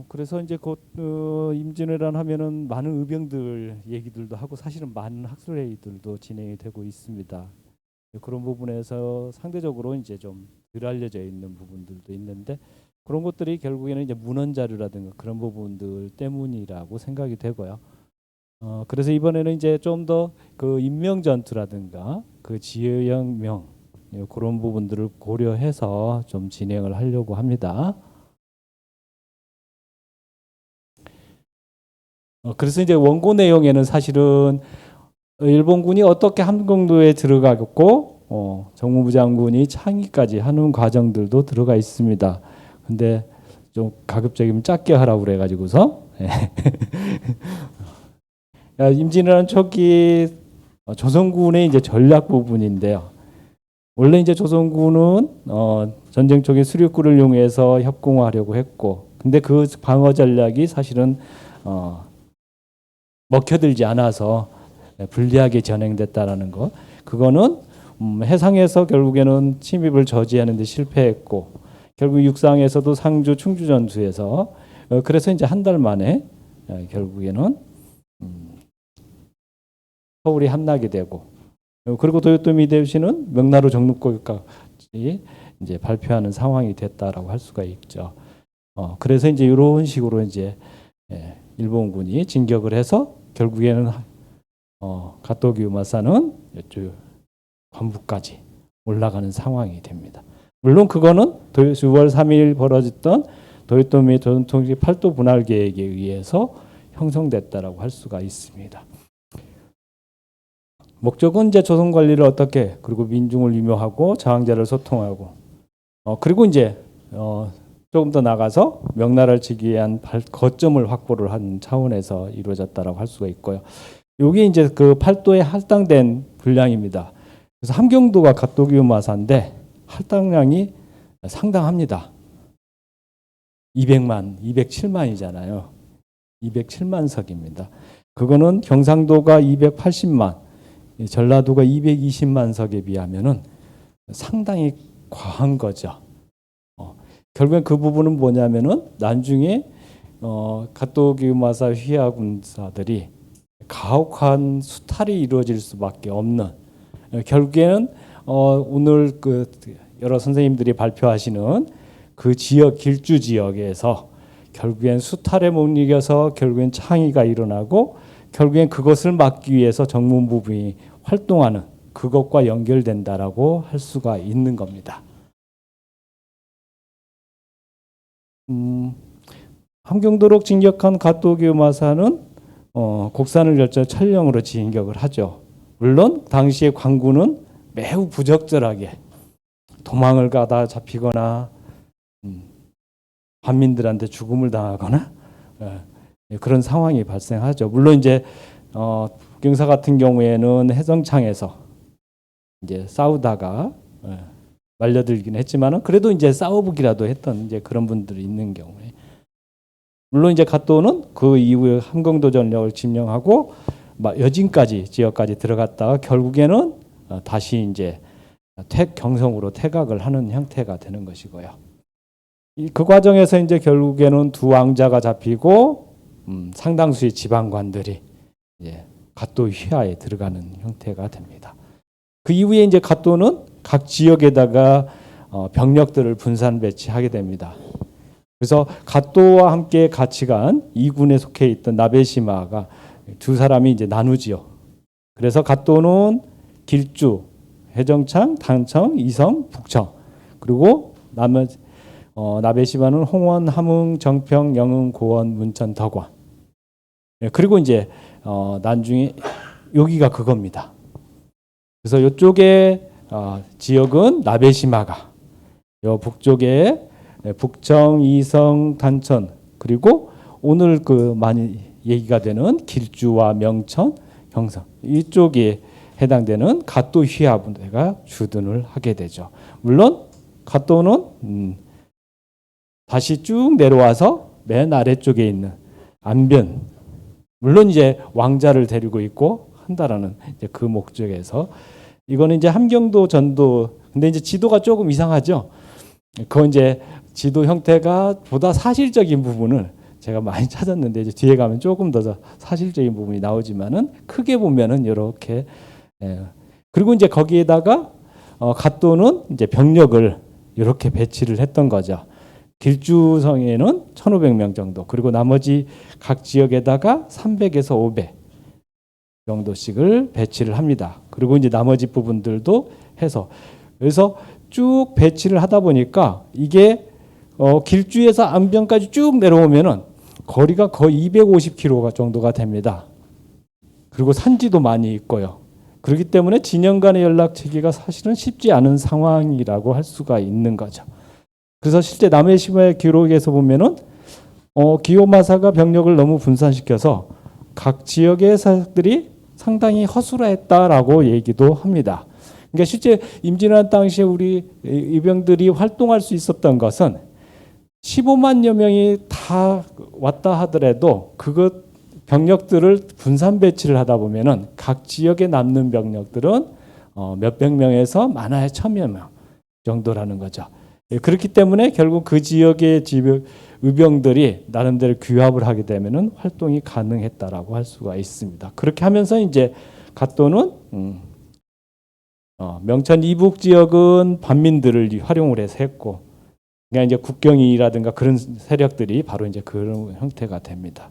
그래서 이제 곧 임진왜란 하면은 많은 의병들 얘기들도 하고 사실은 많은 학술회의들도 진행이 되고 있습니다. 그런 부분에서 상대적으로 이제 좀 덜 알려져 있는 부분들도 있는데 그런 것들이 결국에는 이제 문헌 자료라든가 그런 부분들 때문이라고 생각이 되고요. 그래서 이번에는 이제 좀 더 그 인명 전투라든가 그 지형명 그런 부분들을 고려해서 좀 진행을 하려고 합니다. 그래서 이제 원고 내용에는 사실은 일본군이 어떻게 함경도에 들어가고 정무부 장군이 창의까지 하는 과정들도 들어가 있습니다. 근데 좀 가급적이면 짧게 하라고 그래가지고서 임진왜란 초기 조선군의 이제 전략 부분인데요. 원래 이제 조선군은 전쟁 초기 수륙군을 이용해서 협공하려고 했고, 근데 그 방어 전략이 사실은 먹혀들지 않아서 불리하게 진행됐다라는 거. 그거는 해상에서 결국에는 침입을 저지하는 데 실패했고 결국 육상에서도 상주 충주 전투에서 그래서 이제 한 달 만에 결국에는 서울이 함나게 되고 그리고 도요토미 히데요시는 명나루 정복까지 이제 발표하는 상황이 됐다라고 할 수가 있죠. 그래서 이제 이런 식으로 이제 일본군이 진격을 해서 결국에는 가토기 우마사는 이쪽 관부까지 올라가는 상황이 됩니다. 물론 그거는 6월 3일 벌어졌던 도요토미 전통식 팔도 분할 계획에 의해서 형성됐다라고 할 수가 있습니다. 목적은 이제 조선 관리를 어떻게 그리고 민중을 유명하고 저항자를 소통하고 그리고 이제 조금 더 나가서 명나라를 치기 위한 거점을 확보를 한 차원에서 이루어졌다라고 할 수가 있고요. 여기 이제 그 팔도에 할당된 분량입니다. 그래서 함경도가 갓도기우 마사인데 할당량이 상당합니다. 200만, 207만이잖아요. 207만 석입니다. 그거는 경상도가 280만, 전라도가 220만 석에 비하면은 상당히 과한 거죠. 결국엔 그 부분은 뭐냐면은 나중에 갓도기우 마사 휘하 군사들이 가혹한 수탈이 이루어질 수밖에 없는 결국에는 오늘 그 여러 선생님들이 발표하시는 그 지역 길주 지역에서 결국엔 수탈에 못 이겨서 결국엔 창의가 일어나고 결국엔 그것을 막기 위해서 정문부군이 활동하는 그것과 연결된다라고 할 수가 있는 겁니다. 함경도로 진격한 갓도기우 마사는 곡산을 열자 철령으로 진격을 하죠. 물론 당시의 관군은 매우 부적절하게 도망을 가다 잡히거나 반민들한테 죽음을 당하거나 그런 상황이 발생하죠. 물론 이제 북경사 같은 경우에는 해성창에서 이제 싸우다가 말려들긴 했지만은 그래도 이제 싸워보기라도 했던 이제 그런 분들이 있는 경우에 물론 이제 갓도는 그 이후에 함경도 전력을 점령하고 여진까지 지역까지 들어갔다가 결국에는 다시 이제 경성으로 퇴각을 하는 형태가 되는 것이고요. 그 과정에서 이제 결국에는 두 왕자가 잡히고 상당수의 지방관들이 이제 갓도 휘하에 들어가는 형태가 됩니다. 그 이후에 이제 갓도는 각 지역에다가 병력들을 분산 배치하게 됩니다. 그래서 갓도와 함께 같이 간 2군에 속해 있던 나베시마가 두 사람이 이제 나누지요. 그래서 갓도는 길주, 해정창, 단청, 이성, 북청 그리고 나베시마는 홍원, 함흥, 정평, 영흥, 고원, 문천, 덕원 그리고 이제 난중에 여기가 그겁니다. 그래서 이쪽에 지역은 나베시마가 요 북쪽에 북청, 이성, 단천 그리고 오늘 그 많이 얘기가 되는 길주와 명천, 경성 이쪽에 해당되는 갓도 휘하 부대가 주둔을 하게 되죠. 물론 갓도는 다시 쭉 내려와서 맨 아래쪽에 있는 안변 물론 이제 왕자를 데리고 있고 한다라는 이제 그 목적에서 이거는 이제 함경도 전도 근데 이제 지도가 조금 이상하죠. 그 이제 지도 형태가 보다 사실적인 부분을 제가 많이 찾았는데 이제 뒤에 가면 조금 더 사실적인 부분이 나오지만은 크게 보면은 이렇게 그리고 이제 거기에다가 갓도는 이제 병력을 이렇게 배치를 했던 거죠. 길주성에는 1,500명 정도, 그리고 나머지 각 지역에다가 300에서 500 정도씩을 배치를 합니다. 그리고 이제 나머지 부분들도 해서 그래서 쭉 배치를 하다 보니까 이게 길주에서 안병까지 쭉 내려오면은 거리가 거의 250km 정도가 됩니다. 그리고 산지도 많이 있고요. 그렇기 때문에 진영 간의 연락 체계가 사실은 쉽지 않은 상황이라고 할 수가 있는 거죠. 그래서 실제 남해시마의 기록에서 보면은 기요마사가 병력을 너무 분산시켜서 각 지역의 사역들이 상당히 허술했다라고 얘기도 합니다. 그러니까 실제 임진왜란 당시에 우리 이병들이 활동할 수 있었던 것은 15만여 명이 다 왔다 하더라도 그것 병력들을 분산 배치를 하다 보면은 각 지역에 남는 병력들은 몇백 명에서 많아야 1,000여 명 정도라는 거죠. 그렇기 때문에 결국 그 지역의 의병들이 나름대로 규합을 하게 되면은 활동이 가능했다라고 할 수가 있습니다. 그렇게 하면서 이제 갓도는 명천 이북 지역은 반민들을 활용을 해서 했고, 그러니까 이제 국경이라든가 그런 세력들이 바로 이제 그런 형태가 됩니다.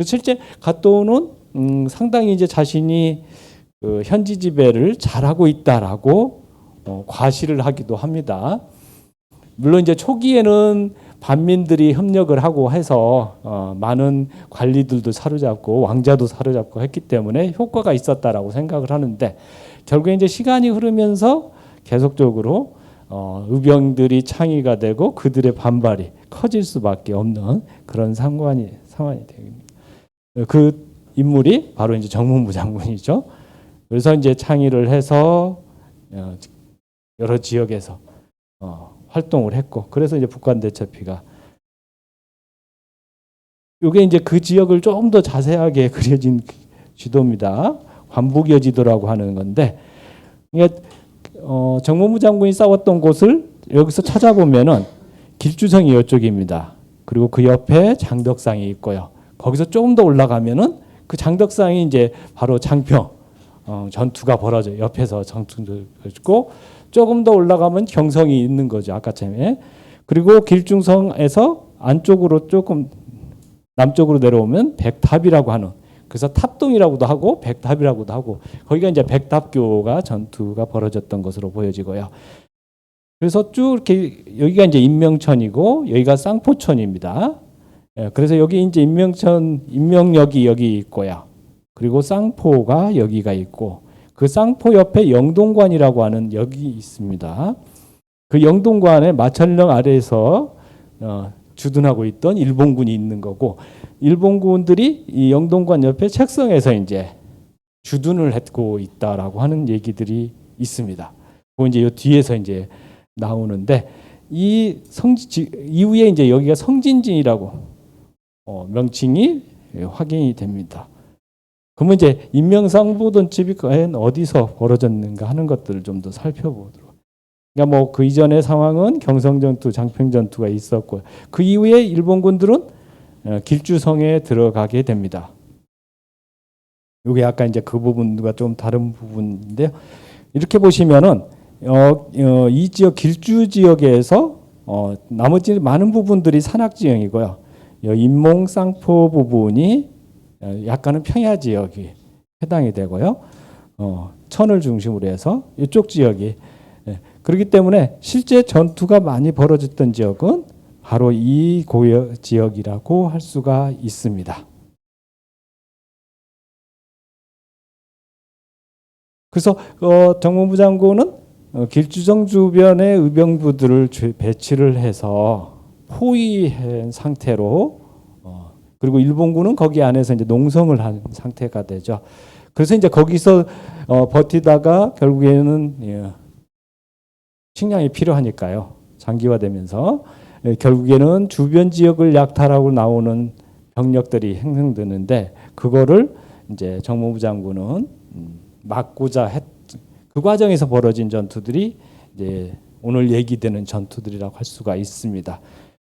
실제 갓도는 상당히 이제 자신이 그 현지 지배를 잘하고 있다라고 과시를 하기도 합니다. 물론 이제 초기에는 반민들이 협력을 하고 해서 많은 관리들도 사로잡고 왕자도 사로잡고 했기 때문에 효과가 있었다라고 생각을 하는데, 결국에 이제 시간이 흐르면서 계속적으로 의병들이 창의가 되고 그들의 반발이 커질 수밖에 없는 그런 상황이 됩니다. 그 인물이 바로 이제 정문부 장군이죠. 그래서 이제 창의를 해서 여러 지역에서 활동을 했고, 그래서 이제 북한대첩비가 이게 이제 그 지역을 조금 더 자세하게 그려진 지도입니다. 관북여지도라고 하는 건데, 그러니까 정문부 장군이 싸웠던 곳을 여기서 찾아보면은 길주성이 이쪽입니다. 그리고 그 옆에 장덕상이 있고요. 거기서 조금 더 올라가면은 그 장덕상이 이제 바로 장평 전투가 벌어져요. 옆에서 전투도 있고, 조금 더 올라가면 경성이 있는 거죠. 아까처럼. 그리고 길중성에서 안쪽으로 조금 남쪽으로 내려오면 백탑이라고 하는, 그래서 탑동이라고도 하고 백탑이라고도 하고, 거기가 이제 백탑교가 전투가 벌어졌던 것으로 보여지고요. 그래서 쭉 이렇게 여기가 이제 인명천이고 여기가 쌍포천입니다. 그래서 여기 이제 인명역이 여기 있고요. 그리고 쌍포가 여기가 있고, 그 쌍포 옆에 영동관이라고 하는 역이 있습니다. 그 영동관의 마천령 아래에서 주둔하고 있던 일본군이 있는 거고, 일본군들이 이 영동관 옆에 책성에서 이제 주둔을 했고 있다라고 하는 얘기들이 있습니다. 그 이제 이 뒤에서 이제 나오는데, 이 이후에 이제 여기가 성진진이라고 명칭이 확인이 됩니다. 그러면 이제 인명상부돈집이 과연 어디서 벌어졌는가 하는 것들을 좀 더 살펴보도록. 그러니까 뭐 그 이전의 상황은 경성전투, 장평전투가 있었고, 그 이후에 일본군들은 길주성에 들어가게 됩니다. 이게 약간 이제 그 부분과 좀 다른 부분인데요. 이렇게 보시면은 이 지역 길주 지역에서 나머지 많은 부분들이 산악지형이고요. 인몽 쌍포 부분이 약간은 평야 지역이 해당이 되고요. 천을 중심으로 해서 이쪽 지역이, 그렇기 때문에 실제 전투가 많이 벌어졌던 지역은 바로 이 고여 지역이라고 할 수가 있습니다. 그래서 정문부 장군은 길주성 주변의 의병부들을 배치를 해서 포위한 상태로, 그리고 일본군은 거기 안에서 이제 농성을 한 상태가 되죠. 그래서 이제 거기서 버티다가 결국에는 식량이 필요하니까요. 장기화되면서 결국에는 주변 지역을 약탈하고 나오는 병력들이 행성되는데, 그거를 이제 정문부 장군은 막고자 그 과정에서 벌어진 전투들이 이제 오늘 얘기되는 전투들이라고 할 수가 있습니다.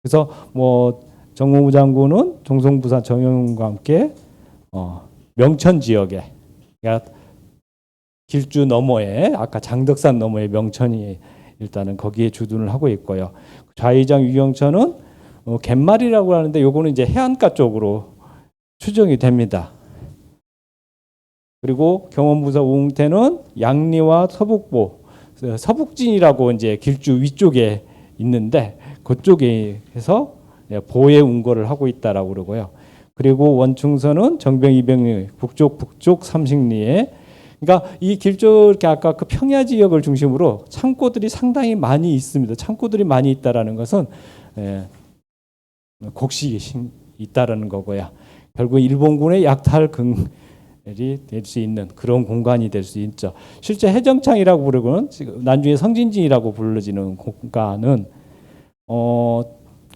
그래서 뭐 정몽우 장군은 종성부사 정영훈과 함께 명천 지역에, 그러니까 길주 너머에, 아까 장덕산 너머에 명천이 일단은 거기에 주둔을 하고 있고요. 좌의장 유경천은 갯말이라고 하는데 요거는 이제 해안가 쪽으로 추정이 됩니다. 그리고 경원부사 우웅태는 양리와 서북보, 서북진이라고 이제 길주 위쪽에 있는데 그쪽에서 보혜 운거를 하고 있다라고 그러고요. 그리고 원충선은 정병 200리 북쪽 삼식리에, 그러니까 이 길조 이렇게 아까 그 평야 지역을 중심으로 창고들이 상당히 많이 있습니다. 창고들이 많이 있다라는 것은 곡식이 있다라는 거고요. 결국 일본군의 약탈 근이 될 수 있는 그런 공간이 될 수 있죠. 실제 해정창이라고 부르고는 나중에 성진진이라고 불러지는 공간은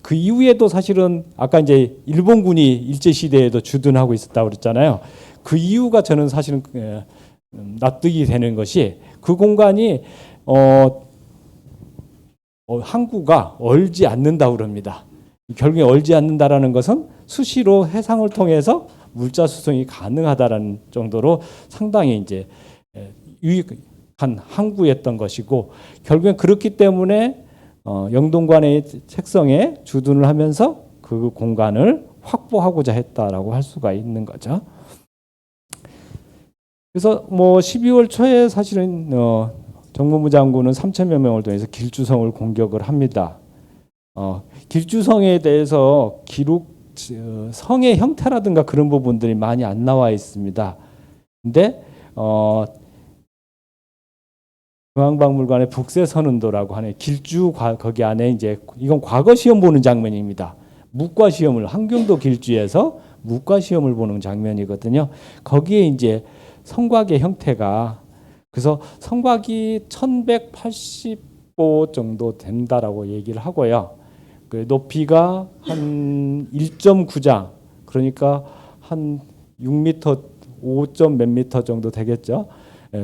그 이후에도 사실은 아까 이제 일본군이 일제 시대에도 주둔하고 있었다고 그랬잖아요. 그 이유가 저는 사실은 납득이 되는 것이 그 공간이 항구가 얼지 않는다고 그럽니다. 결국에 얼지 않는다라는 것은 수시로 해상을 통해서 물자 수송이 가능하다라는 정도로 상당히 이제 유익한 항구였던 것이고, 결국엔 그렇기 때문에 영동관의 책성에 주둔을 하면서 그 공간을 확보하고자 했다라고 할 수가 있는 거죠. 그래서 뭐 12월 초에 사실은 정문부 장군은 3,000여 명을 통해서 길주성을 공격을 합니다. 길주성에 대해서 기록, 성의 형태라든가 그런 부분들이 많이 안 나와 있습니다. 근데 중앙박물관의 북새선운도라고 하는 길주 거기 안에 이제 이건 과거 시험 보는 장면입니다. 묵과 시험을 함경도 길주에서 묵과 시험을 보는 장면이거든요. 거기에 이제 성곽의 형태가, 그래서 성곽이 1180보 정도 된다라고 얘기를 하고요. 그 높이가 한 1.9장, 그러니까 한 6m, 5점 몇 미터 정도 되겠죠.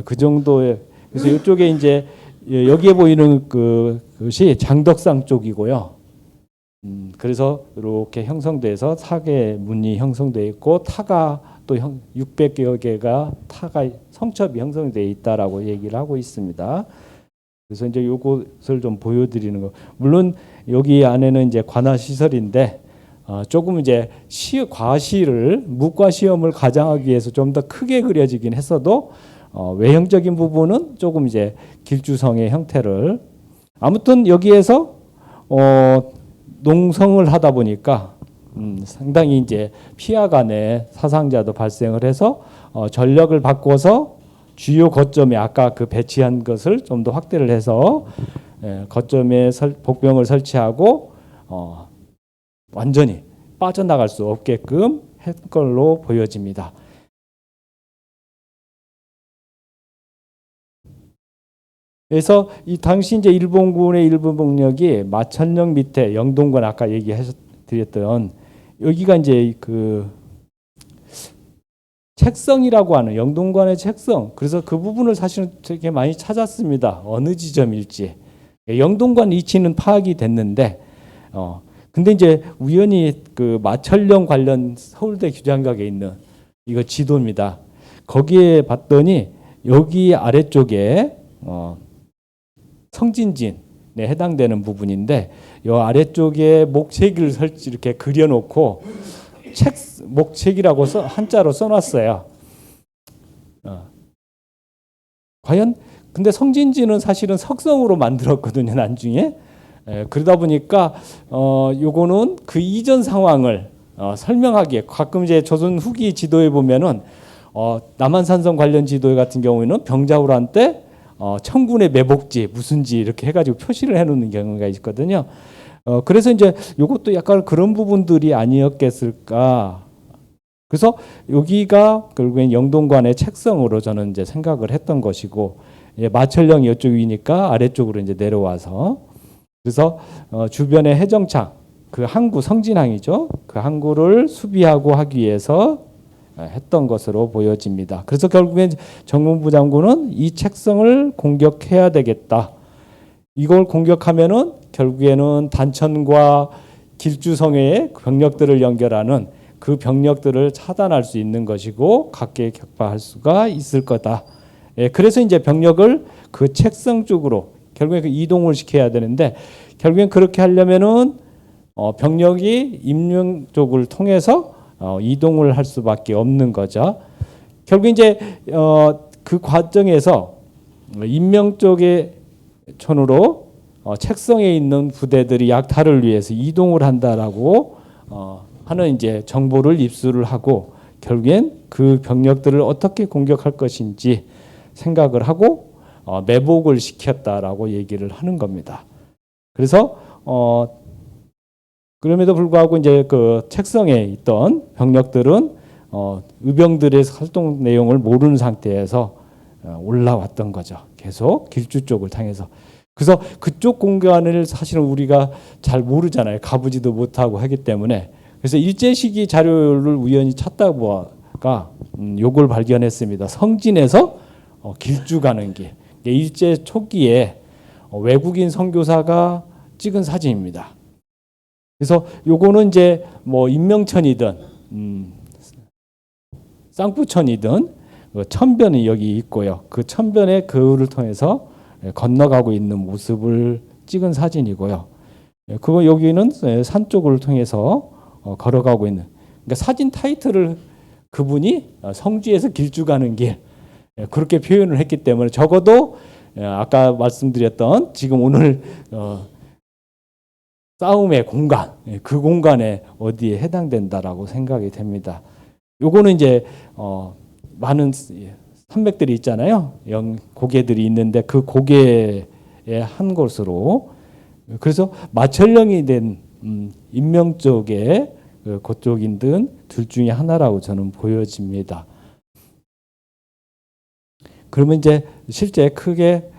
그 정도의, 그래서 이쪽에 이제 여기에 보이는 그것이 장덕상 쪽이고요. 그래서 이렇게 형성돼서 사계 문이 형성돼 있고 타가 또 600여 개가 타가 성첩이 형성되어 있다라고 얘기를 하고 있습니다. 그래서 이제 요것을 좀 보여드리는 거. 물론 여기 안에는 이제 관할 시설인데 조금 이제 과시를 묵과 시험을 가장하기 위해서 좀 더 크게 그려지긴 했어도 외형적인 부분은 조금 이제 길주성의 형태를, 아무튼 여기에서 농성을 하다 보니까 상당히 이제 피하 간의 사상자도 발생을 해서 전력을 바꿔서 주요 거점에 아까 그 배치한 것을 좀 더 확대를 해서 거점에 복병을 설치하고 완전히 빠져나갈 수 없게끔 한 걸로 보여집니다. 그래서 이 당시 이제 일본군의 일부 병력이 마천령 밑에 영동관 아까 얘기하셨던 여기가 이제 그 책성이라고 하는 영동관의 책성, 그래서 그 부분을 사실은 되게 많이 찾았습니다. 어느 지점일지. 영동관 위치는 파악이 됐는데 근데 이제 우연히 그 마천령 관련 서울대 규장각에 있는 이거 지도입니다. 거기에 봤더니 여기 아래쪽에 성진진에 해당되는 부분인데 이 아래쪽에 목책을 이렇게 그려놓고 목책이라고 한자로 써놨어요. 과연 근데 성진진은 사실은 석성으로 만들었거든요, 나중에. 그러다 보니까 요거는 그 이전 상황을 설명하기에, 가끔 이제 조선 후기 지도에 보면은 남한산성 관련 지도 같은 경우에는 병자호란 때 청군의 매복지 무슨지 이렇게 해가지고 표시를 해놓는 경우가 있거든요. 그래서 이제 이것도 약간 그런 부분들이 아니었겠을까. 그래서 여기가 결국엔 영동관의 책성으로 저는 이제 생각을 했던 것이고, 마천령이 이쪽 위니까 아래쪽으로 이제 내려와서, 그래서 주변의 해정창, 그 항구 성진항이죠. 그 항구를 수비하고 하기 위해서 했던 것으로 보여집니다. 그래서 결국엔 정문부 장군은 이 책성을 공격해야 되겠다. 이걸 공격하면은 결국에는 단천과 길주성의 병력들을 연결하는 그 병력들을 차단할 수 있는 것이고 각계 격파할 수가 있을 거다. 그래서 이제 병력을 그 책성 쪽으로 결국에 이동을 시켜야 되는데 결국엔 그렇게 하려면은 병력이 임명 쪽을 통해서 이동을 할 수밖에 없는 거죠. 결국 이제 그 과정에서 임명 쪽의 촌으로 책성에 있는 부대들이 약탈을 위해서 이동을 한다라고 하는 이제 정보를 입수를 하고 결국엔 그 병력들을 어떻게 공격할 것인지 생각을 하고 매복을 시켰다라고 얘기를 하는 겁니다. 그래서 그럼에도 불구하고 이제 그 책성에 있던 병력들은 의병들의 활동 내용을 모르는 상태에서 올라왔던 거죠. 계속 길주 쪽을 향해서. 그래서 그쪽 공간을 사실은 우리가 잘 모르잖아요. 가보지도 못하고 하기 때문에. 그래서 일제시기 자료를 우연히 찾다 보니까 요걸 발견했습니다. 성진에서 길주 가는 길. 일제 초기에 외국인 선교사가 찍은 사진입니다. 그래서 요거는 이제 뭐 인명천이든 쌍푸천이든 천변이 여기 있고요. 그 천변의 그를 통해서 건너가고 있는 모습을 찍은 사진이고요. 그거 여기는 산 쪽을 통해서 걸어가고 있는. 그러니까 사진 타이틀을 그분이 성주에서 길주 가는 길 그렇게 표현을 했기 때문에 적어도 아까 말씀드렸던 지금 오늘 싸움의 공간 그 공간에 어디에 해당된다라고 생각이 됩니다. 요거는 이제 많은 산맥들이 있잖아요. 고개들이 있는데 그 고개의 한 곳으로 그래서 마천령이 된 인명 쪽의 그쪽인 듯 둘 중에 하나라고 저는 보여집니다. 그러면 이제 실제 크게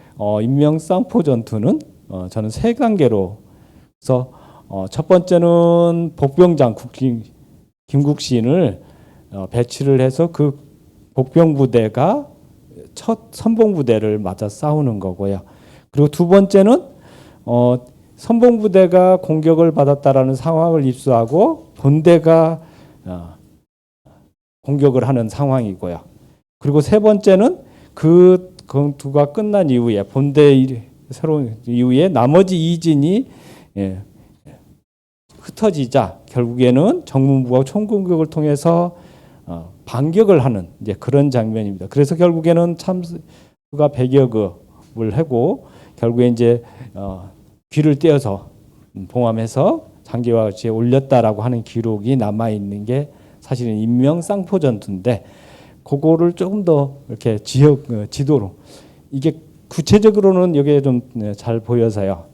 인명 쌍포 전투는 저는 세 단계로 그래서 첫 번째는 복병장 김국신을 배치를 해서 그 복병 부대가 첫 선봉 부대를 맞아 싸우는 거고요. 그리고 두 번째는 선봉 부대가 공격을 받았다라는 상황을 입수하고 본대가 공격을 하는 상황이고요. 그리고 세 번째는 그 전투가 끝난 이후에 본대 새로운 이후에 나머지 이진이 흩어지자 결국에는 정문부가 총공격을 통해서 반격을 하는 이제 그런 장면입니다. 그래서 결국에는 참수가 100여 급을 하고 결국에 이제 귀를 떼어서 봉함해서 장기와 같이 올렸다라고 하는 기록이 남아 있는 게 사실은 인명 쌍포 전투인데 그거를 조금 더 이렇게 지도로 이게 구체적으로는 여기에 좀 잘 보여서요.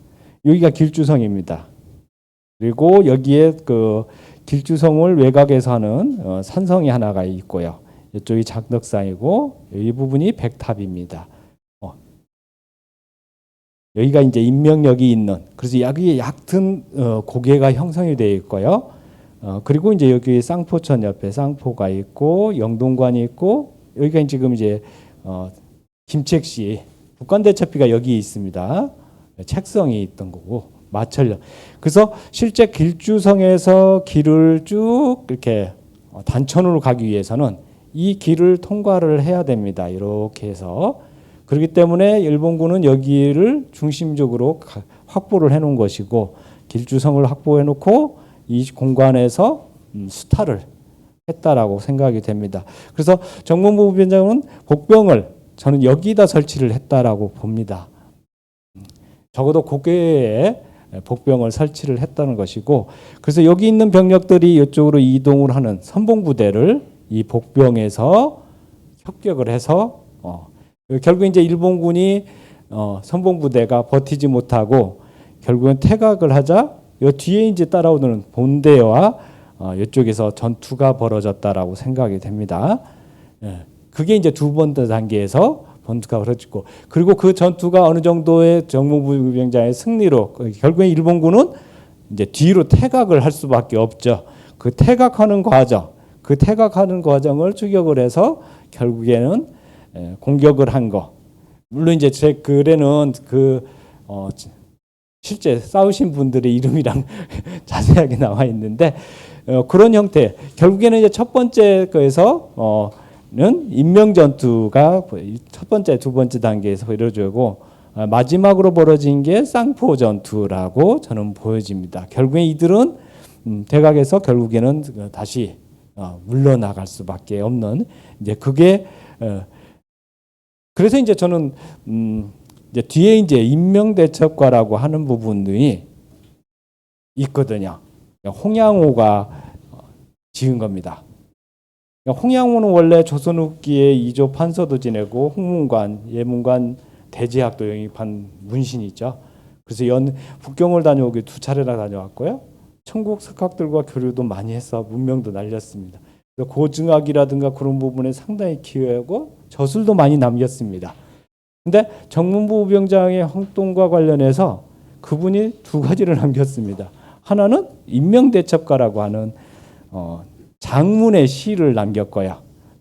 여기가 길주성입니다. 그리고 여기에 그 길주성을 외곽에서 하는 산성이 하나가 있고요. 이쪽이 작덕상이고 이 부분이 백탑입니다. 여기가 이제 인명역이 있는 그래서 여기에 얕은 고개가 형성이 되어 있고요. 그리고 이제 여기 쌍포천 옆에 쌍포가 있고 영동관이 있고 여기가 지금 이제 김책시 북한대첩비가 여기 있습니다. 책성이 있던 거고 마천령. 그래서 실제 길주성에서 길을 쭉 이렇게 단천으로 가기 위해서는 이 길을 통과를 해야 됩니다. 이렇게 해서 그렇기 때문에 일본군은 여기를 중심적으로 확보를 해놓은 것이고 길주성을 확보해놓고 이 공간에서 수탈을 했다라고 생각이 됩니다. 그래서 정문부 부위원장은 복병을 저는 여기다 설치를 했다라고 봅니다. 적어도 고개에 복병을 설치를 했다는 것이고 그래서 여기 있는 병력들이 이쪽으로 이동을 하는 선봉부대를 이 복병에서 협격을 해서 결국 이제 일본군이 선봉부대가 버티지 못하고 결국은 퇴각을 하자 이 뒤에 이제 따라오는 본대와 이쪽에서 전투가 벌어졌다라고 생각이 됩니다. 그게 이제 두 번째 단계에서 전투가 벌어지고 그리고 그 전투가 어느 정도의 정문부 병장의 승리로 결국에 일본군은 이제 뒤로 퇴각을 할 수밖에 없죠. 그 퇴각하는 과정을 추격을 해서 결국에는 공격을 한 거. 물론 이제 제 글에는 그 실제 싸우신 분들의 이름이랑 자세하게 나와 있는데 그런 형태. 결국에는 이제 첫 번째 거에서 는 인명 전투가 첫 번째, 두 번째 단계에서 이루어지고 마지막으로 벌어진 게 쌍포 전투라고 저는 보여집니다. 결국에 이들은 대각에서 결국에는 다시 물러나갈 수밖에 없는 이제 그게 그래서 이제 저는 이제 뒤에 이제 인명대첩과라고 하는 부분들이 있거든요. 홍양호가 지은 겁니다. 홍양호는 원래 조선 후기에 이조 판서도 지내고 홍문관, 예문관 대제학도 영입한 문신이죠. 그래서 북경을 다녀오기 2차례나 다녀왔고요. 천국 석학들과 교류도 많이 해서 문명도 날렸습니다. 고증학이라든가 그런 부분에 상당히 기여하고 저술도 많이 남겼습니다. 근데 정문부 우병장의 활동과 관련해서 그분이 2가지를 남겼습니다. 하나는 인명대첩가라고 하는 장문의 시를 남겼고요.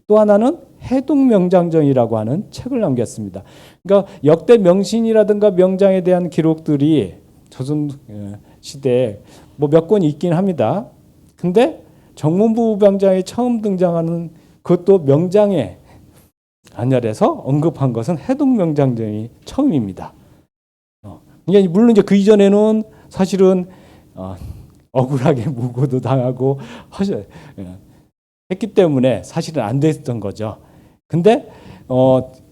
또 하나는 해동명장전이라고 하는 책을 남겼습니다. 그러니까 역대 명신이라든가 명장에 대한 기록들이 조선 시대에 뭐 몇 권 있긴 합니다. 근데 정문부 우병장이 처음 등장하는 그것도 명장에 안열해서 언급한 것은 해동명장전이 처음입니다. 그러니까 물론 이제 그 이전에는 사실은 억울하게 무고도 당하고 했기 때문에 사실은 안 됐던 거죠. 근데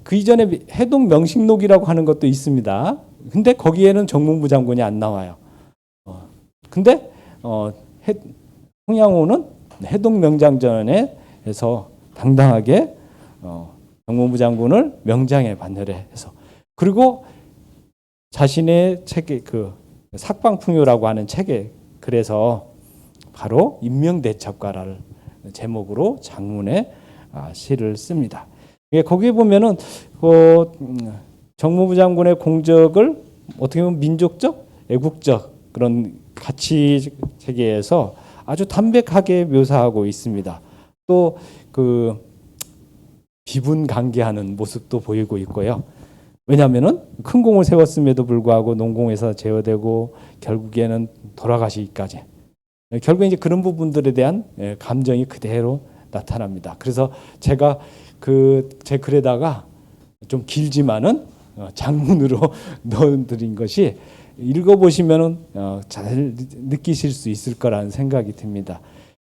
그 이전에 해동명식록이라고 하는 것도 있습니다. 근데 거기에는 정문부 장군이 안 나와요. 근데 홍양호는 해동명장전에서 당당하게 정문부 장군을 명장에 반열해서 그리고 자신의 책에 그 삭방풍요라고 하는 책에 그래서 바로 인명대첩가라는 제목으로 장문의 시를 씁니다. 거기에 보면은 정무부 장군의 공적을 어떻게 보면 민족적, 애국적 그런 가치 체계에서 아주 담백하게 묘사하고 있습니다. 또 그 비분강개하는 모습도 보이고 있고요. 왜냐하면은 큰 공을 세웠음에도 불구하고 농공에서 제어되고 결국에는 돌아가시기까지 결국에 이제 그런 부분들에 대한 감정이 그대로 나타납니다. 그래서 제가 제 글에다가 좀 길지만은 장문으로 넣어드린 것이 읽어보시면은 잘 느끼실 수 있을 거라는 생각이 듭니다.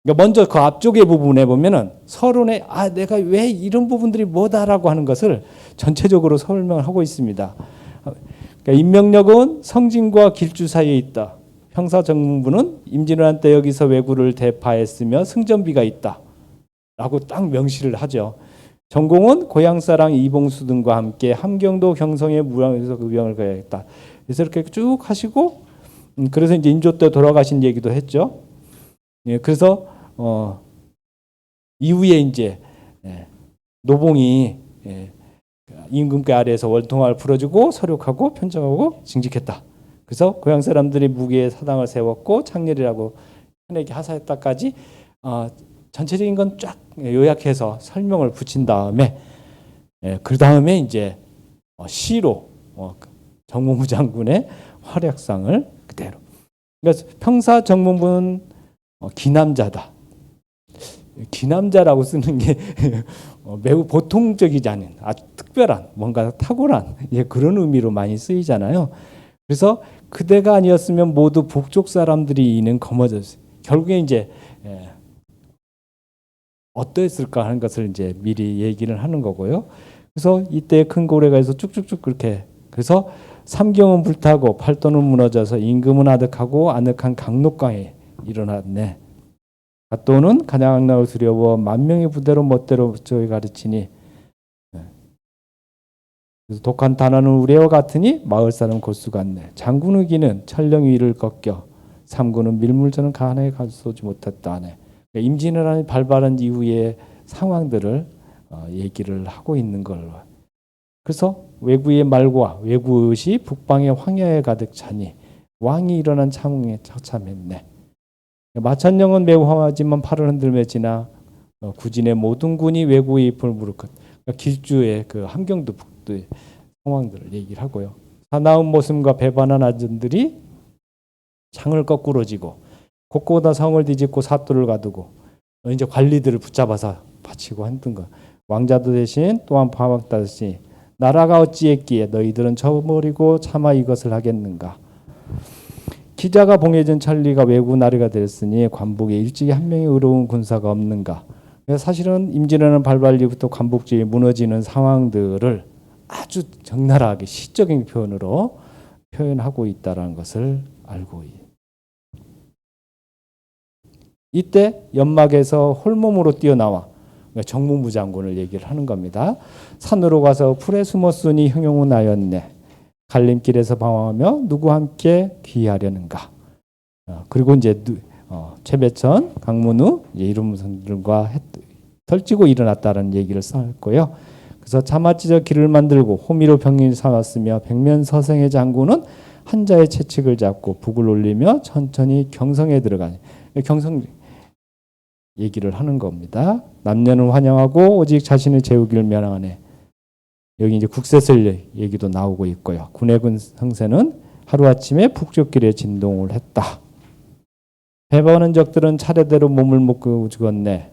그러니까 먼저 그 앞쪽의 부분에 보면은 서론에 내가 왜 이런 부분들이 뭐다라고 하는 것을 전체적으로 설명을 하고 있습니다. 그러니까 인명력은 성진과 길주 사이에 있다. 형사정문부는 임진왜란 때 여기서 왜구를 대파했으며 승전비가 있다. 라고 딱 명시를 하죠. 전공은 고향사랑 이봉수 등과 함께 함경도 경성의 무량에서 의병을 가야겠다. 그래서 이렇게 쭉 하시고 그래서 이제 인조 때 돌아가신 얘기도 했죠. 그래서 이후에 이제 노봉이 임금께 아래에서 월통화를 풀어주고 서륙하고 편정하고 징직했다. 그래서 고향 사람들이 무기에 사당을 세웠고 창렬이라고 현에게 하사했다까지 전체적인 건 쫙 요약해서 설명을 붙인 다음에 그 다음에 이제 시로 정무부 장군의 활약상을 그대로. 그러니까 평사 정무부는 기남자다. 기남자라고 쓰는 게 매우 보통적이지 않은 아주 특별한 뭔가 탁월한 그런 의미로 많이 쓰이잖아요. 그래서 그대가 아니었으면 모두 북쪽 사람들이 이는 거머졌어요. 결국에 이제 어떠했을까 하는 것을 이제 미리 얘기를 하는 거고요. 그래서 이때 큰 고래가 해서 쭉쭉쭉 그렇게 그래서 삼경은 불타고 팔도는 무너져서 임금은 아득하고 아늑한 강록강에 일어났네. 갓도는 가냥악락을 두려워 만명의 부대로 멋대로 저희 가르치니 그래서 독한 단어는 우레와 같으니 마을 사람 골수 같네. 장군의 기는 천령 위를 꺾여 삼군은 밀물전은 가나에 가서지 못했다 하네. 임진왜란이 발발한 이후의 상황들을 얘기를 하고 있는 걸로. 그래서 왜구의 말과 왜구의시 북방의 황야에 가득 차니 왕이 일어난 참흥에 처참했네. 마천령은 매우 험하지만 팔을 흔들며 지나 구진의 모든 군이 왜구의 잎을 무르컷 길주의 그 함경도 북도의 상황들을 얘기를 하고요. 사나운 모습과 배반한 아전들이 상을 거꾸로 지고 곳곳다 성을 뒤집고 사또를 가두고 이제 관리들을 붙잡아서 바치고 했던 거. 왕자도 대신 또한 파악다시 나라가 어찌했기에 너희들은 저버리고 차마 이것을 하겠는가. 기자가 봉해진 천리가 외국 나라가 됐으니 관복에 일찍이 한 명의 의로운 군사가 없는가. 사실은 임진왜란 발발리부터 관복주의 무너지는 상황들을 아주 적나라하게 시적인 표현으로 표현하고 있다는 것을 알고 있습니다. 이때 연막에서 홀몸으로 뛰어나와 정무부 장군을 얘기를 하는 겁니다. 산으로 가서 풀에 숨었으니 형용은 하였네. 갈림길에서 방황하며 누구와 함께 귀하려는가. 그리고 이제 최배천, 강문우 이런 분들과 털찌고 일어났다는 얘기를 썼고요. 그래서 차마찢어 길을 만들고 호미로 병인을 삼았으며 백면서생의 장군은 한자의 채찍을 잡고 북을 올리며 천천히 경성에 들어가니 경성 얘기를 하는 겁니다. 남녀는 환영하고 오직 자신을 재우기를 면하네. 여기 이제 국세설 얘기도 나오고 있고요. 군의군 성세는 하루아침에 북쪽길에 진동을 했다. 배반한 적들은 차례대로 몸을 묶고 죽었네.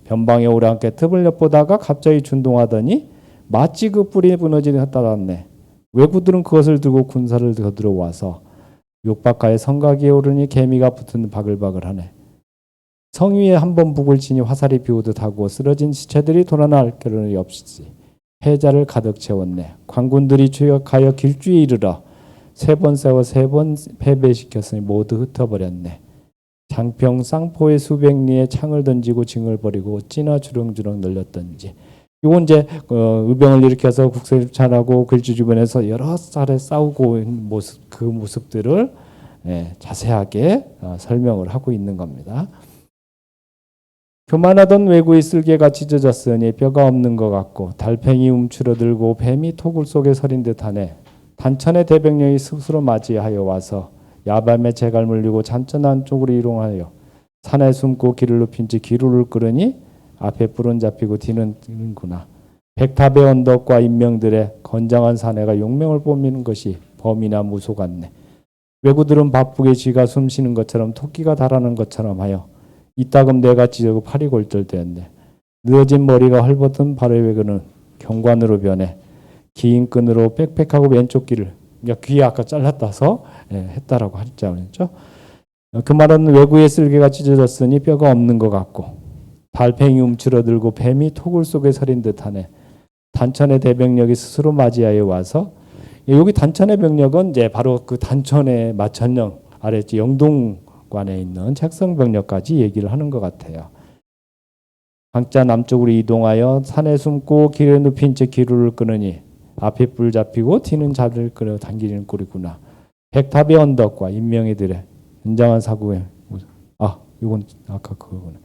변방에 오랑캐 틈을 엿보다가 갑자기 준동하더니 마치 그 뿔이 무너지는 따랐네. 왜구들은 그것을 들고 군사를 거들어와서 욕박가의 성곽에 오르니 개미가 붙은 바글바글하네. 성 위에 한 번 북을 치니 화살이 비오듯 하고 쓰러진 시체들이 돌아날 겨를이 없이 패자를 가득 채웠네. 관군들이 추격하여 길주에 이르러 3번 세워 3번 패배시켰으니 모두 흩어버렸네. 장평 쌍포의 수백 리에 창을 던지고 징을 버리고 찌나 주렁주렁 널렸던지. 이건 이제 의병을 일으켜서 국세찰하고 길주 주변에서 여러 차례 싸우고 있는 모습, 그 모습들을 자세하게 설명을 하고 있는 겁니다. 교만하던 외구의 쓸개가 찢어졌으니 뼈가 없는 것 같고 달팽이 움츠러들고 뱀이 토굴 속에 서린 듯하네. 단천의 대병령이 스스로 맞이하여 와서 야밤에 재갈 물리고 잔천 안쪽으로 이동하여 산에 숨고 길을 눕힌 채 기루를 끄르니 앞에 뿔은 잡히고 뒤는 뛰는구나. 백탑의 언덕과 인명들의 건장한 사내가 용명을 뽐미는 것이 범이나 무소 같네. 외구들은 바쁘게 쥐가 숨쉬는 것처럼 토끼가 달아는 것처럼 하여 이따금 내가 찢어고 팔이 골절되었네. 늘어진 머리가 헐벗은 발의 외구는 경관으로 변해 긴 끈으로 빽빽하고 왼쪽 귀를, 그러니까 귀에 아까 잘랐다서 했다라고 했죠. 그 말은 외구의 쓸개가 찢어졌으니 뼈가 없는 것 같고 달팽이 움츠러들고 뱀이 토굴 속에 서린 듯하네. 단천의 대병력이 스스로 맞이하여 와서, 여기 단천의 병력은 이제 바로 그 단천의 마천령 아래 영동관에 있는 책성병력까지 얘기를 하는 것 같아요. 강자 남쪽으로 이동하여 산에 숨고 길에 눕힌 채 기루를 끄느니 앞에 뿔 잡히고 뒤는 자를 끌어 당기는 꼴이구나. 백탑의 언덕과 인명이들의 은장한 사구에, 이건 아까 그거구나.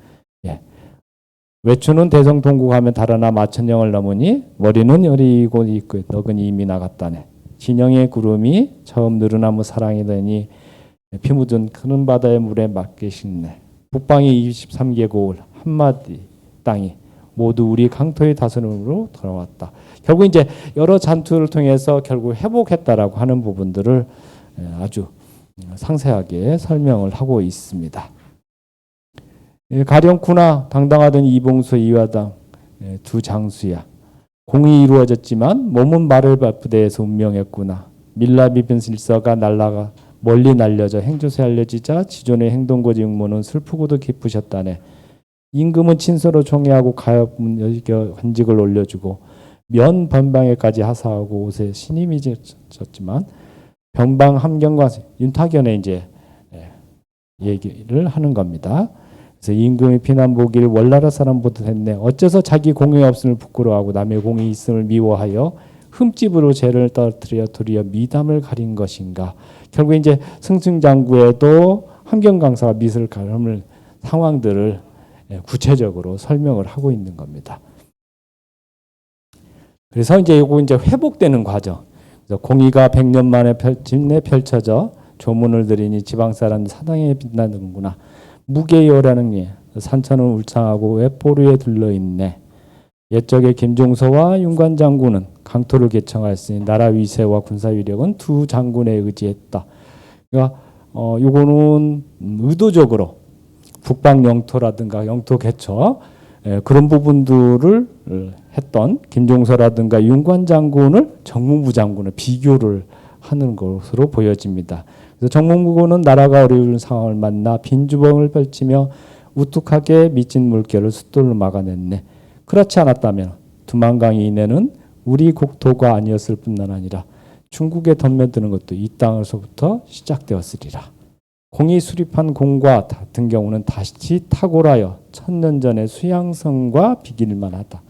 외추는 대성통곡하며 달아나 마천령을 넘으니 머리는 여리고 있고 너그니 이미 나갔다네. 진영의 구름이 처음 느르나무 사랑이 되니 피 묻은 큰 바다의 물에 맞게 식네. 북방이 23개 고을 한마디 땅이 모두 우리 강토의 다스림으로 돌아왔다. 결국 이제 여러 잔투를 통해서 결국 회복했다라고 하는 부분들을 아주 상세하게 설명을 하고 있습니다. 가령쿠나 당당하던 이봉수 이화당 두 장수야. 공이 이루어졌지만 몸은 말을 바쁘대에서 운명했구나. 밀라비빈 실서가 날라가 멀리 날려져 행조세 알려지자 지존의 행동거지 육모는 슬프고도 기쁘셨다네. 임금은 친서로 총애하고 가엾은 관직을 올려주고 면 변방에까지 하사하고 옷에 신임이 졌지만 변방 함경과 윤탁연에 이제 얘기를 하는 겁니다. 그래서 임금의 피난 보기를 월나라 사람보다 했네. 어째서 자기 공이 없음을 부끄러워하고 남의 공이 있음을 미워하여 흠집으로 죄를 떨어뜨려 도리어 미담을 가린 것인가. 결국 이제 승승장구에도 함경강사가 미술 가름을 상황들을 구체적으로 설명을 하고 있는 겁니다. 그래서 이제 이거 이제 회복되는 과정. 그래서 공의가 100년 만에 펼쳐져 조문을 들이니 지방 사람들 사당에 빛나는구나. 무계여라는 게 산천은 울창하고 외포루에 들러있네. 옛적에 김종서와 윤관 장군은 강토를 개청하였으니 나라 위세와 군사 위력은 두 장군에 의지했다. 그러니까 요거는 의도적으로 북방 영토라든가 영토 개처 그런 부분들을 했던 김종서라든가 윤관 장군을 정문부 장군을 비교를 하는 것으로 보여집니다. 그래서 정문부는 나라가 어려운 상황을 만나 빈주범을 펼치며 우뚝하게 미친 물결을 숫돌로 막아냈네. 그렇지 않았다면 두만강 이내는 우리 국토가 아니었을 뿐만 아니라 중국에 덤벼드는 것도 이 땅에서부터 시작되었으리라. 공이 수립한 공과 같은 경우는 다시 탁월하여 천년 전의 수양성과 비길만 하다.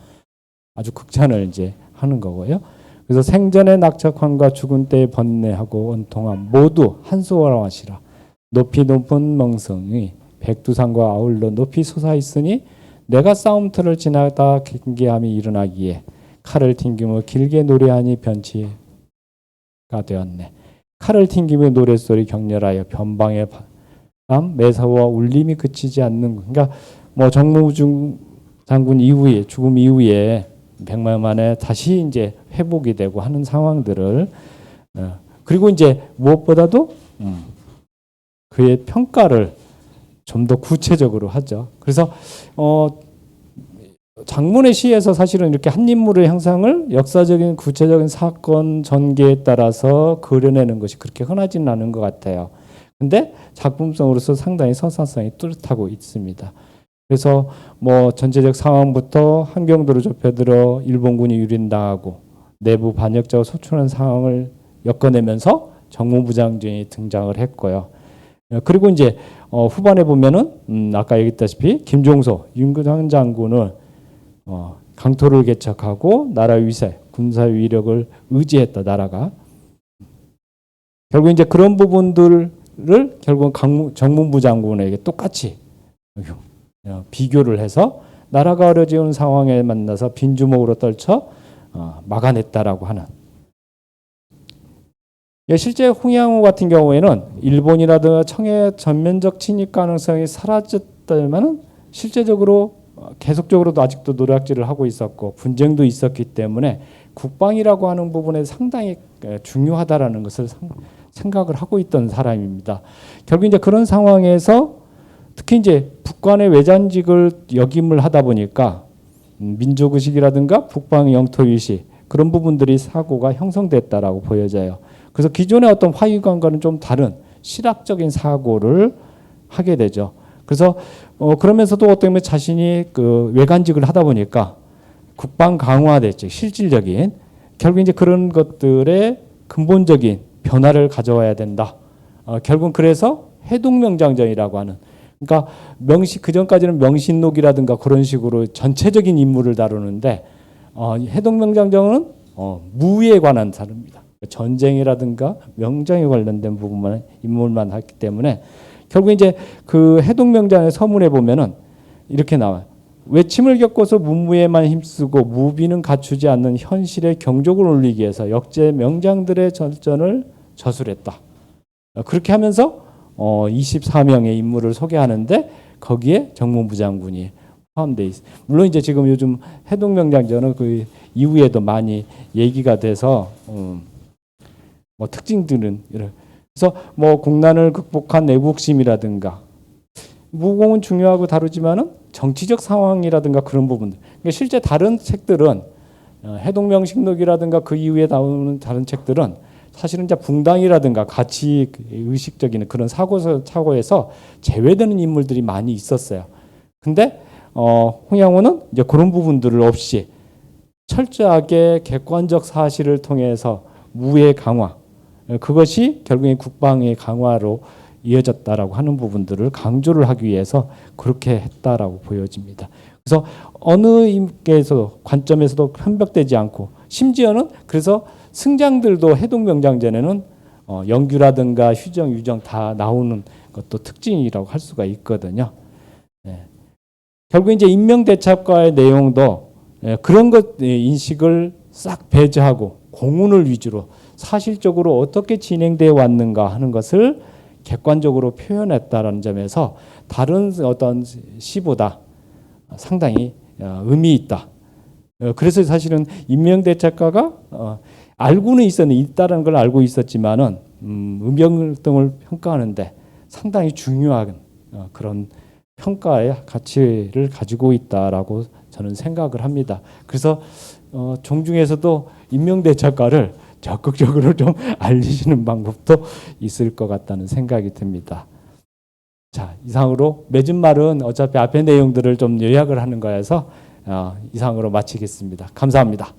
아주 극찬을 이제 하는 거고요. 그래서 생전의 낙척함과 죽은 때의 번뇌하고 원통함 모두 한수월하시라. 높이 높은 멍성이 백두산과 아울러 높이 솟아있으니 내가 싸움터를 지나다 경계함이 일어나기에 칼을 튕기며 길게 노래하니 변치가 되었네. 칼을 튕기며 노랫소리 격렬하여 변방의 밤 매서워 울림이 그치지 않는. 그러니까 뭐 정무중 장군 이후에 죽음 이후에 100만 만에 다시 이제 회복이 되고 하는 상황들을 그리고 이제 무엇보다도 그의 평가를 좀 더 구체적으로 하죠. 그래서 장문의 시에서 사실은 이렇게 한 인물의 형상을 역사적인 구체적인 사건 전개에 따라서 그려내는 것이 그렇게 흔하지는 않은 것 같아요. 근데 작품성으로서 상당히 서사성이 뚜렷하고 있습니다. 그래서 뭐 전체적 상황부터 함경도로 좁혀들어 일본군이 유린당하고 내부 반역자가 소출한 상황을 엮어내면서 정무부 장군이 등장을 했고요. 그리고 이제 후반에 보면은 아까 얘기했다시피 김종서, 윤구장 장군을 강토를 개척하고 나라 위세, 군사 위력을 의지했다 나라가. 결국 이제 그런 부분들을 결국 정문부 장군에게 똑같이 비교를 해서 나라가 어려지는 상황에 만나서 빈주먹으로 떨쳐 막아냈다라고 하는. 실제 홍양호 같은 경우에는 일본이라든가 청의 전면적 침입 가능성이 사라졌다면 실제적으로 계속적으로도 아직도 노략질을 하고 있었고 분쟁도 있었기 때문에 국방이라고 하는 부분에 상당히 중요하다라는 것을 생각을 하고 있던 사람입니다. 결국 이제 그런 상황에서 특히 이제 북한의 외잔직을 역임을 하다 보니까 민족의식이라든가 북방 영토의식 그런 부분들이 사고가 형성됐다라고 보여져요. 그래서 기존의 어떤 화의관과는 좀 다른 실학적인 사고를 하게 되죠. 그래서 그러면서도 어떻게 보면 자신이 그 외관직을 하다 보니까 국방 강화 대책 실질적인 결국 이제 그런 것들의 근본적인 변화를 가져와야 된다. 결국 그래서 해동명장전이라고 하는 그러니까 그 전까지는 명신록이라든가 그런 식으로 전체적인 인물을 다루는데 해동명장전은 무에 관한 사람입니다. 전쟁이라든가 명장에 관련된 부분만 인물만 했기 때문에 결국 이제 그 해동명장의 서문에 보면은 이렇게 나와요. 외침을 겪어서 문무에만 힘쓰고 무비는 갖추지 않는 현실의 경족을 올리기 위해서 역대 명장들의 절전을 저술했다. 그렇게 하면서 24명의 인물을 소개하는데 거기에 정문부 장군이 포함되어 있어요. 물론 이제 지금 요즘 해동명장전은 그 이후에도 많이 얘기가 돼서 뭐 특징들은 그래서 뭐 국난을 극복한 애국심이라든가 무공은 중요하고 다루지만은 정치적 상황이라든가 그런 부분들. 그러니까 실제 다른 책들은 해동명식록이라든가 그 이후에 나오는 다른 책들은 사실은 이제 붕당이라든가 가치 의식적인 그런 사고에서 제외되는 인물들이 많이 있었어요. 근데 홍양호는 이제 그런 부분들을 없이 철저하게 객관적 사실을 통해서 무의 강화 그것이 결국에 국방의 강화로 이어졌다라고 하는 부분들을 강조를 하기 위해서 그렇게 했다라고 보여집니다. 그래서 어느 임께서 관점에서도 편벽되지 않고 심지어는 그래서 승장들도 해동명장전에는 영규라든가 휴정, 유정 다 나오는 것도 특징이라고 할 수가 있거든요. 결국 이제 인명대첩과의 내용도 그런 것 인식을 싹 배제하고 공운을 위주로 사실적으로 어떻게 진행되어 왔는가 하는 것을 객관적으로 표현했다는 점에서 다른 어떤 시보다 상당히 의미 있다. 그래서 사실은 인명대책과가 알고는 있다는 걸 알고 있었지만은 음영 등을 평가하는데 상당히 중요한 그런 평가의 가치를 가지고 있다라고 저는 생각을 합니다. 그래서 종중에서도 인명대책과를 적극적으로 좀 알리시는 방법도 있을 것 같다는 생각이 듭니다. 자, 이상으로 맺은 말은 어차피 앞에 내용들을 좀 요약을 하는 거여서 이상으로 마치겠습니다. 감사합니다.